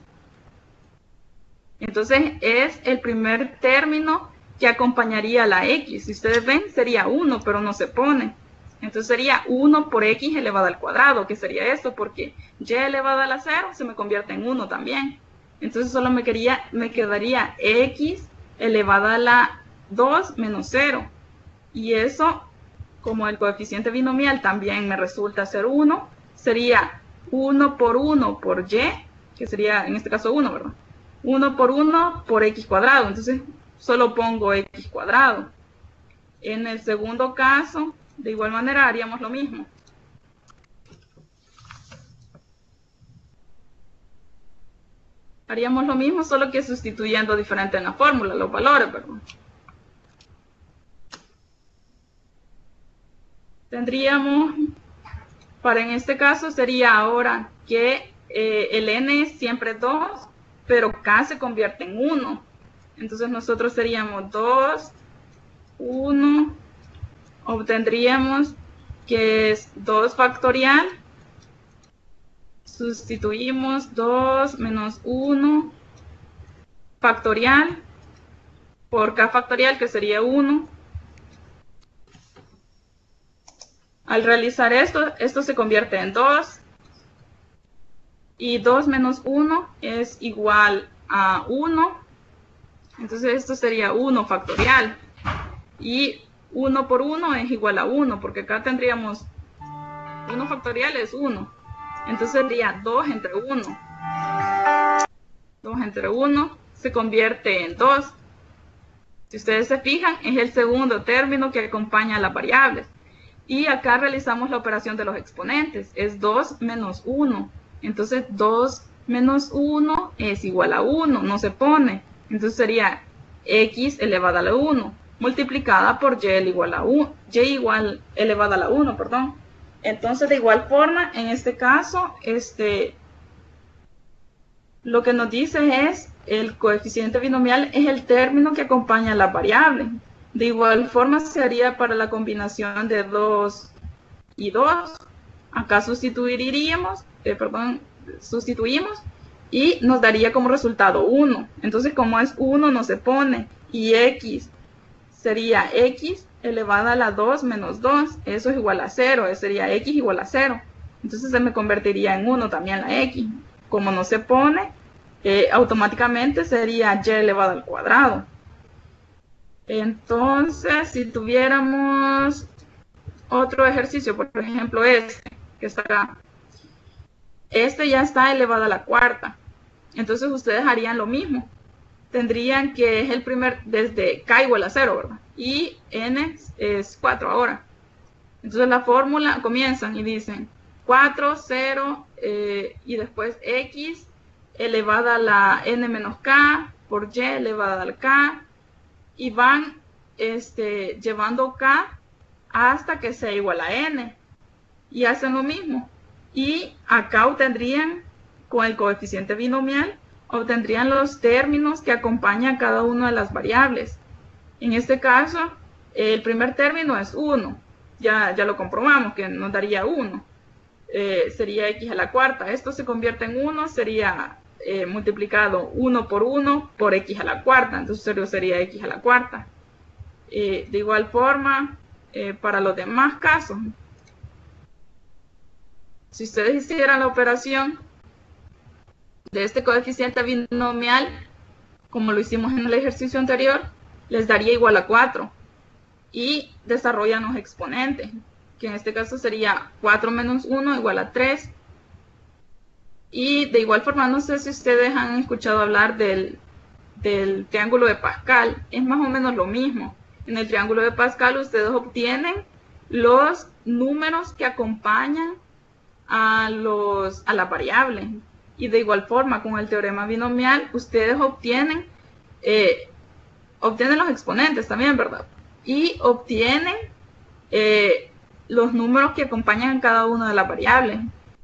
Entonces es el primer término que acompañaría a la x. Si ustedes ven, sería 1, pero no se pone. Entonces sería 1 por x elevada al cuadrado, que sería esto, porque y elevada a la 0 se me convierte en 1 también. Entonces solo me quedaría x elevada a la 2 menos 0. Y eso, como el coeficiente binomial también me resulta ser 1, sería 1 por 1 por y, que sería en este caso 1, ¿verdad? 1 por 1 por x cuadrado. Entonces solo pongo x cuadrado. En el segundo caso, de igual manera, haríamos lo mismo. Haríamos lo mismo, solo que sustituyendo diferente en la fórmula, los valores, perdón. Tendríamos, para en este caso, sería ahora que el n es siempre 2, pero k se convierte en 1. Entonces nosotros seríamos 2, 1, obtendríamos que es 2 factorial, sustituimos 2 menos 1 factorial por k factorial, que sería 1. Al realizar esto se convierte en 2. Y 2 menos 1 es igual a 1. Entonces esto sería 1 factorial. Y 1 por 1 es igual a 1, porque acá tendríamos 1 factorial es 1. Entonces sería 2 entre 1. 2 entre 1 se convierte en 2. Si ustedes se fijan, es el segundo término que acompaña a las variables. Y acá realizamos la operación de los exponentes. Es 2 menos 1. Entonces 2 menos 1 es igual a 1. No se pone. Entonces sería x elevada a la 1 multiplicada por y igual a 1. Y igual elevada a la 1, perdón. Entonces de igual forma, en este caso, lo que nos dice es el coeficiente binomial es el término que acompaña a las variables. De igual forma se haría para la combinación de 2 y 2. Acá sustituimos y nos daría como resultado 1. Entonces como es 1 no se pone. Y x sería x elevada a la 2 menos 2. Eso es igual a 0. Eso sería x igual a 0. Entonces se me convertiría en 1 también la x. Como no se pone, automáticamente sería y elevada al cuadrado. Entonces, si tuviéramos otro ejercicio, por ejemplo este, que está acá. Este ya está elevado a la cuarta. Entonces ustedes harían lo mismo. Tendrían que es el primer, desde k igual a 0, ¿verdad? Y n es 4 ahora. Entonces la fórmula comienzan y dicen 4, 0, y después x elevada a la n menos k por y elevada al k, y van llevando k hasta que sea igual a n, y hacen lo mismo. Y acá obtendrían, con el coeficiente binomial, obtendrían los términos que acompañan a cada una de las variables. En este caso, el primer término es 1. Ya lo comprobamos, que nos daría 1. Sería x a la cuarta. Esto se convierte en 1, sería multiplicado 1 por x a la cuarta. Entonces sería x a la cuarta. De igual forma, para los demás casos, si ustedes hicieran la operación de este coeficiente binomial, como lo hicimos en el ejercicio anterior, les daría igual a 4. Y desarrollan los exponentes, que en este caso sería 4 menos 1 igual a 3. Y de igual forma, no sé si ustedes han escuchado hablar del triángulo de Pascal. Es más o menos lo mismo. En el triángulo de Pascal ustedes obtienen los números que acompañan a la variable. Y de igual forma, con el teorema binomial, ustedes obtienen los exponentes también, ¿verdad? Y obtienen los números que acompañan a cada una de las variables.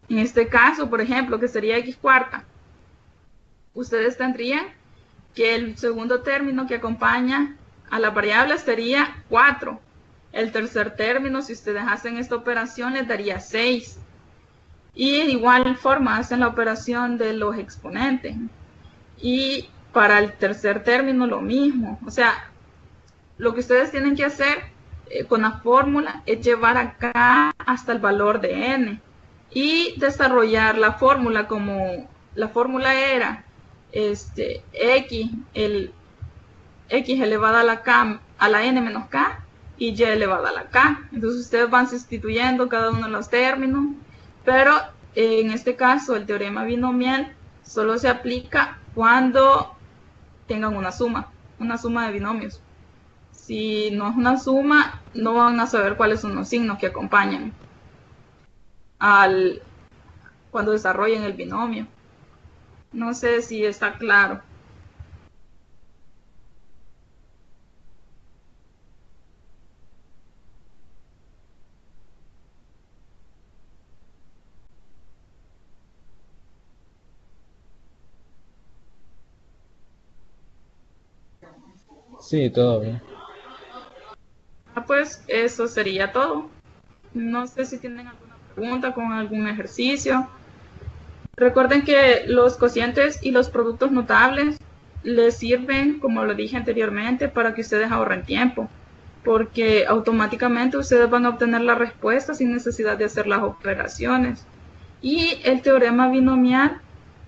En este caso, por ejemplo, que sería x cuarta, ustedes tendrían que el segundo término que acompaña a la variable sería 4. El tercer término, si ustedes hacen esta operación, les daría 6. Y de igual forma hacen la operación de los exponentes. Y para el tercer término lo mismo. O sea, lo que ustedes tienen que hacer con la fórmula es llevar acá hasta el valor de n. Y desarrollar la fórmula como la fórmula era x elevada a la k a la n menos k y y elevada a la k. Entonces ustedes van sustituyendo cada uno de los términos, pero en este caso el teorema binomial solo se aplica cuando tengan una suma de binomios. Si no es una suma, no van a saber cuáles son los signos que acompañan cuando desarrollen el binomio. No sé si está claro. Sí, todo bien. Pues eso sería todo. No sé si tienen alguna pregunta con algún ejercicio. Recuerden que los cocientes y los productos notables les sirven, como lo dije anteriormente, para que ustedes ahorren tiempo, porque automáticamente ustedes van a obtener la respuesta sin necesidad de hacer las operaciones. Y el teorema binomial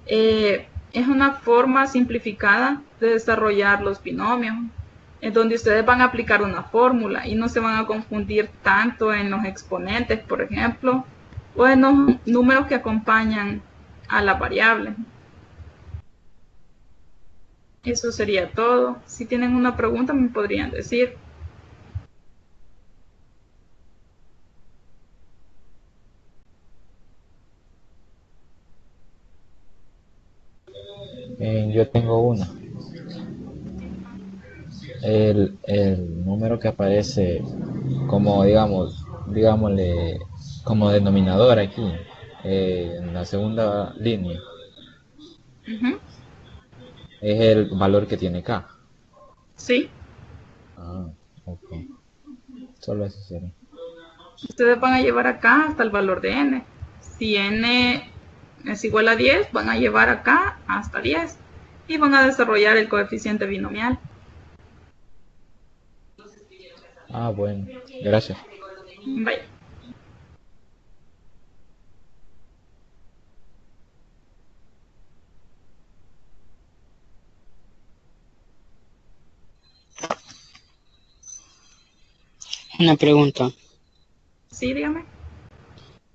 es una forma simplificada de desarrollar los binomios, en donde ustedes van a aplicar una fórmula y no se van a confundir tanto en los exponentes, por ejemplo, o en los números que acompañan a la variable. Eso sería todo. Si tienen una pregunta me podrían decir. Yo tengo una. El número que aparece como, digámosle, como denominador aquí, en la segunda línea, es el valor que tiene K. Sí. Ah, ok. Solo eso sería. Ustedes van a llevar acá hasta el valor de n. Si n es igual a 10, van a llevar acá hasta 10 y van a desarrollar el coeficiente binomial. Ah, bueno. Gracias. Bye. Una pregunta. Sí, dígame.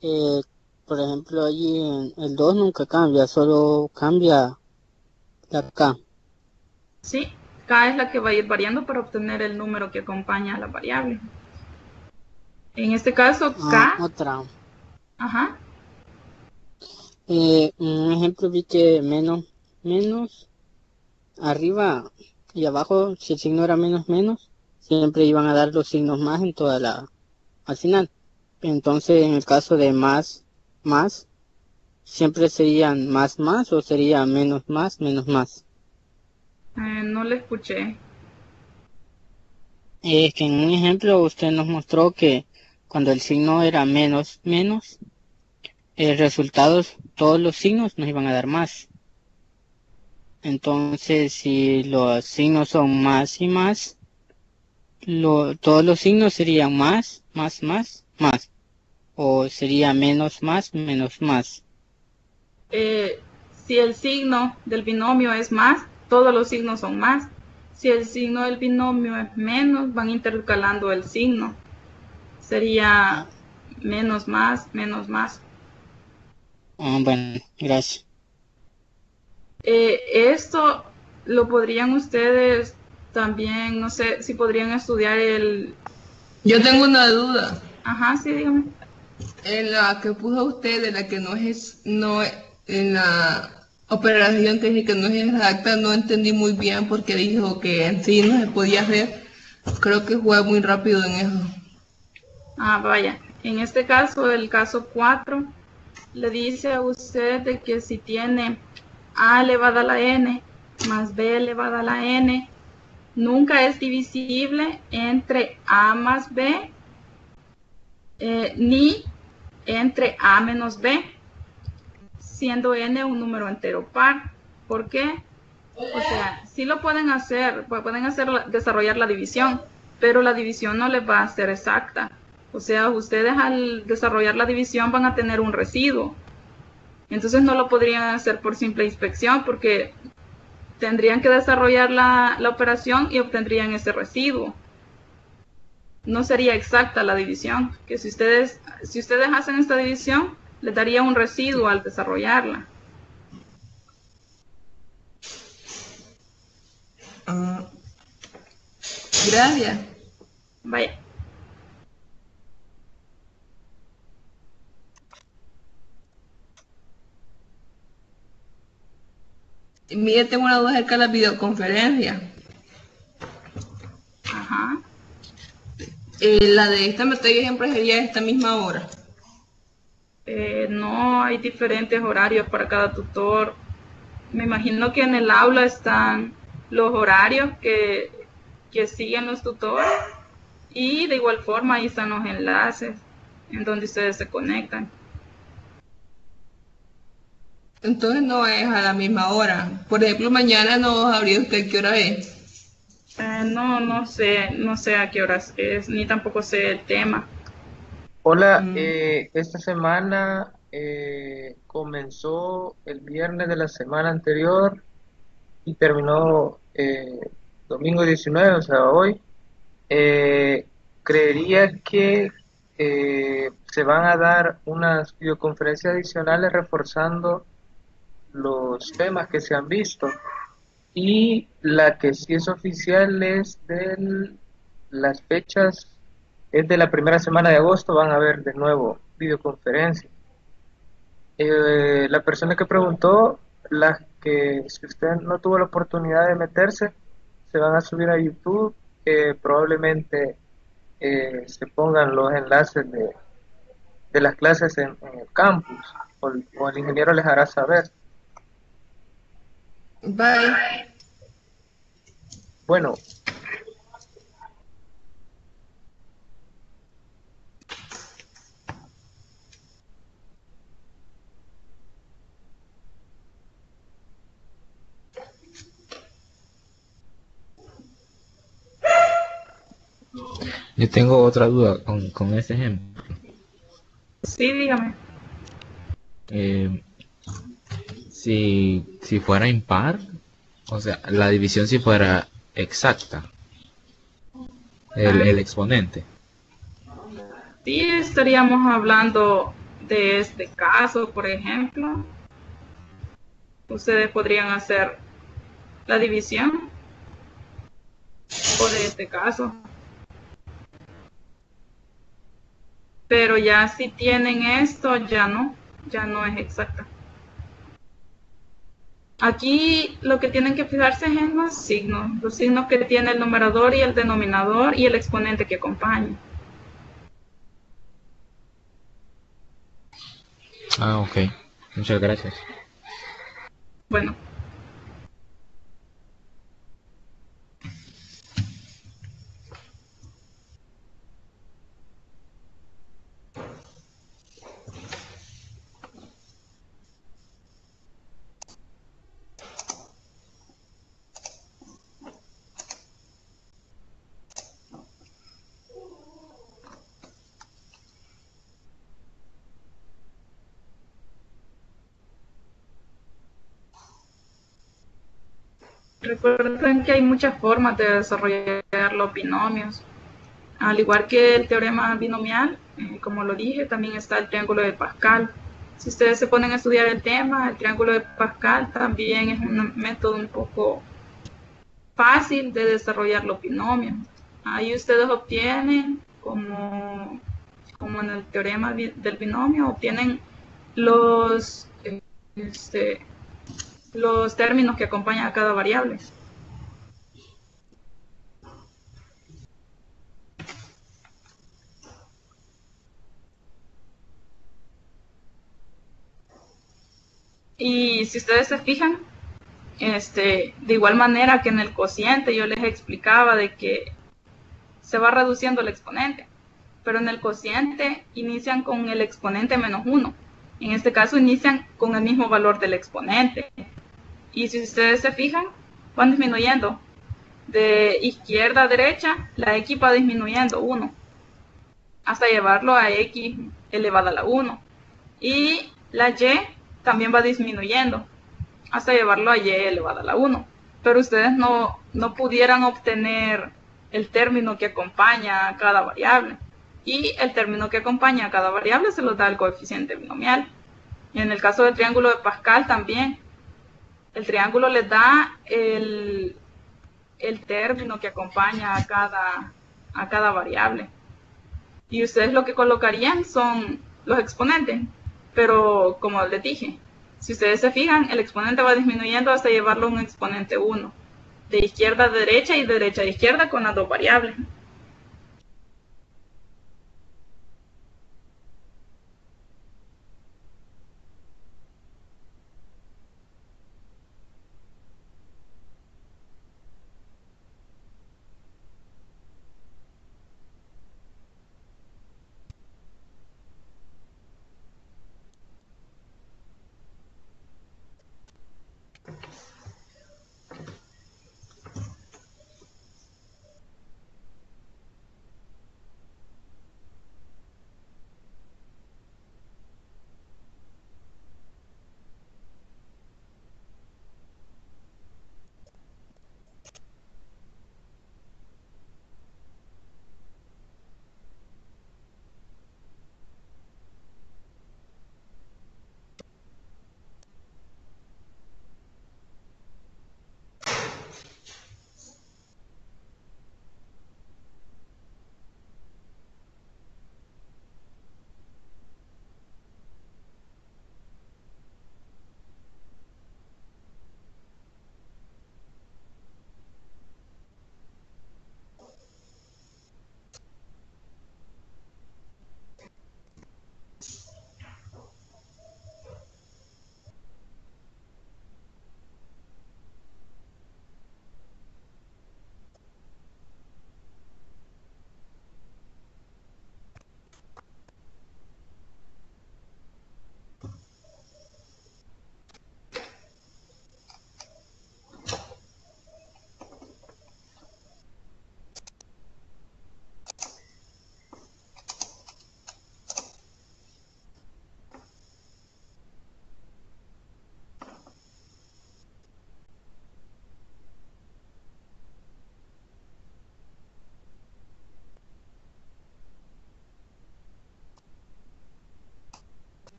Por ejemplo, allí en el 2 nunca cambia, solo cambia la K. Sí, K es la que va a ir variando para obtener el número que acompaña a la variable. En este caso, K. Otra. Ajá. Un ejemplo vi que menos, arriba y abajo, si el signo era menos, siempre iban a dar los signos más en al final. Entonces, en el caso de más, siempre serían más o sería menos más. No le escuché. Es que en un ejemplo usted nos mostró que cuando el signo era menos, resultados, todos los signos nos iban a dar más. Entonces, si los signos son más y más, todos los signos serían más. O sería menos más. Si el signo del binomio es más, todos los signos son más. Si el signo del binomio es menos, van intercalando el signo. Sería menos más, menos más. Bueno, gracias. Esto lo podrían ustedes también, no sé, si podrían estudiar el... Yo tengo una duda. Ajá, sí, dígame. En la que puso usted, en la que en la operación técnica no es exacta, no entendí muy bien porque dijo que en sí no se podía hacer. Creo que fue muy rápido en eso. Ah, vaya. En este caso, el caso 4, le dice a usted de que si tiene a elevada a la n más b elevada a la n, nunca es divisible entre a más b ni entre a menos b, siendo n un número entero par. ¿Por qué? O sea, sí lo pueden hacer desarrollar la división, pero la división no les va a ser exacta. O sea, ustedes al desarrollar la división van a tener un residuo. Entonces no lo podrían hacer por simple inspección porque tendrían que desarrollar la operación y obtendrían ese residuo. No sería exacta la división, que si ustedes hacen esta división, les daría un residuo al desarrollarla. Gracias. Vaya. Mire, tengo una duda acerca de la videoconferencia. Ajá. La de esta materia siempre sería a esta misma hora. No, hay diferentes horarios para cada tutor. Me imagino que en el aula están los horarios que siguen los tutores y de igual forma ahí están los enlaces en donde ustedes se conectan. Entonces no es a la misma hora. Por ejemplo, mañana no sabría usted qué hora es. No sé a qué horas es, ni tampoco sé el tema. Hola, esta semana comenzó el viernes de la semana anterior y terminó domingo 19, o sea, hoy. Creería que se van a dar unas videoconferencias adicionales reforzando los temas que se han visto. Y la que sí es oficial es de las fechas, es de la primera semana de agosto, van a haber de nuevo videoconferencias. La persona que preguntó, las que si usted no tuvo la oportunidad de meterse, se van a subir a YouTube, probablemente se pongan los enlaces de las clases en el campus, o el ingeniero les hará saber. Bye. Bueno, Yo tengo otra duda con ese ejemplo. Sí, dígame. Eh, si fuera impar, o sea, la división si fuera exacta, el exponente. Sí, estaríamos hablando de este caso, por ejemplo. Ustedes podrían hacer la división o de este caso. Pero ya si tienen esto, ya no es exacta. Aquí lo que tienen que fijarse es en los signos que tiene el numerador y el denominador y el exponente que acompaña. Ah, ok. Muchas gracias. Bueno, recuerden que hay muchas formas de desarrollar los binomios. Al igual que el teorema binomial, como lo dije, también está el triángulo de Pascal. Si ustedes se ponen a estudiar el tema, el triángulo de Pascal también es un método un poco fácil de desarrollar los binomios. Ahí ustedes obtienen, como en el teorema del binomio, obtienen los, este, los términos que acompañan a cada variable. Y si ustedes se fijan, de igual manera que en el cociente yo les explicaba de que se va reduciendo el exponente, pero en el cociente inician con el exponente menos 1. En este caso inician con el mismo valor del exponente. Y si ustedes se fijan, van disminuyendo. De izquierda a derecha, la x va disminuyendo 1, hasta llevarlo a x elevada a la 1. Y la y también va disminuyendo, hasta llevarlo a y elevada a la 1. Pero ustedes no pudieran obtener el término que acompaña a cada variable. Y el término que acompaña a cada variable se los da el coeficiente binomial. En el caso del triángulo de Pascal también, el triángulo les da el término que acompaña a cada variable. Y ustedes lo que colocarían son los exponentes. Pero como les dije, si ustedes se fijan, el exponente va disminuyendo hasta llevarlo a un exponente 1. De izquierda a derecha y de derecha a izquierda con las dos variables.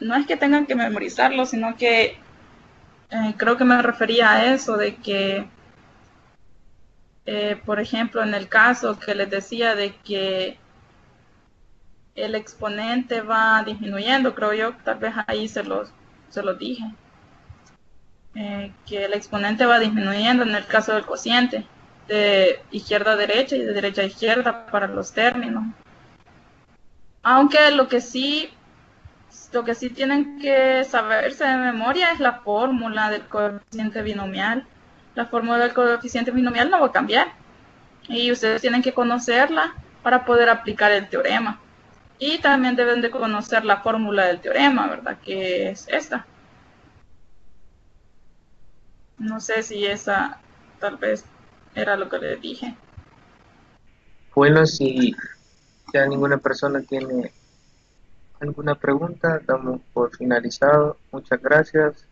no es que tengan que memorizarlo, sino que creo que me refería a eso, de que, por ejemplo, en el caso que les decía de que el exponente va disminuyendo, creo yo, tal vez ahí se los dije, que el exponente va disminuyendo en el caso del cociente, de izquierda a derecha y de derecha a izquierda para los términos. Aunque lo que sí tienen que saberse de memoria es la fórmula del coeficiente binomial. La fórmula del coeficiente binomial no va a cambiar. Y ustedes tienen que conocerla para poder aplicar el teorema. Y también deben de conocer la fórmula del teorema, ¿verdad? Que es esta. No sé si esa tal vez era lo que les dije. Bueno, si ya ninguna persona tiene alguna pregunta, damos por finalizado. Muchas gracias.